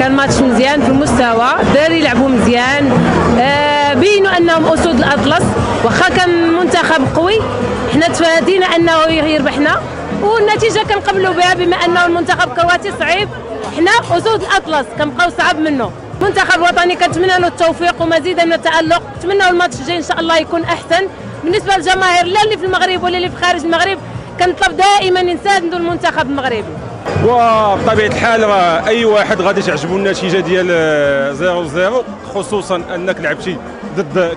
كان ماتش مزيان في المستوى، الدراري لعبوا مزيان، بينوا انهم اسود الاطلس. واخا كان منتخب قوي حنا تفادينا انه يربحنا، والنتيجه كنقبلوا بها بما انه المنتخب الكرواتي صعيب، حنا اسود الاطلس كنبقاو صعب منه. المنتخب الوطني كنتمنى له التوفيق ومزيدا من التالق، نتمنى الماتش الجاي ان شاء الله يكون احسن. بالنسبه للجماهير لا اللي في المغرب ولا اللي في خارج المغرب، كنطلب دائما نساندوا المنتخب المغربي. وبطبيعه الحال راه اي واحد غادي تعجبو النتيجه ديال 0-0، خصوصا انك لعبتي ضد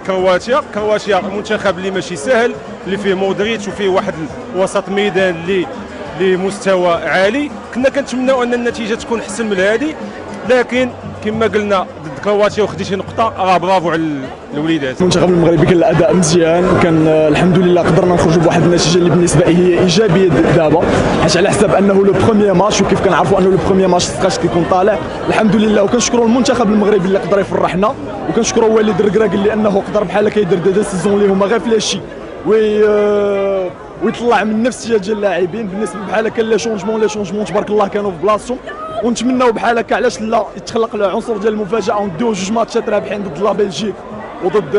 كرواتيا منتخب اللي ماشي سهل، اللي فيه مودريتش وفيه واحد وسط ميدان اللي لمستوى عالي. كنا كنتمناو ان النتيجه تكون احسن من هذه، لكن كما قلنا ضد كرواتيا وخديتي نقطه، راه برافو على الوليدات. المنتخب المغربي كان الاداء مزيان، كان الحمد لله قدرنا نخرجوا بواحد النتيجه اللي بالنسبه لي هي ايجابيه دابا، حيت على حسب انه لو بروميير ماتش، وكيف كنعرفوا انه لو بروميير ماتش سقاش كيكون طالع. الحمد لله، وكنشكروا المنتخب المغربي اللي قدر يفرحنا، وكنشكروا وليد الركراكي لانه قدر بحال كيدير دي سيزون اللي هما غير فلاشي ويطلع من النفسيه ديال اللاعبين. بالنسبه بحال هكا لي شونجمون تبارك الله كانوا في بلاصتهم، ونتمناو بحال هكا علاش لا يتخلق العنصر ديال المفاجاه ونديو جوج ماتشات رابحين ضد لا بلجيك وضد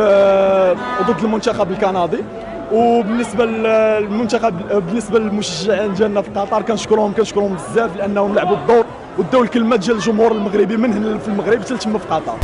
المنتخب الكندي. وبالنسبه للمنتخب، بالنسبه للمشجعين ديالنا في قطر كنشكرهم بزاف لانهم لعبوا الدور وداو الكلمه ديال الجمهور المغربي من هنا في المغرب حتى تما في قطر.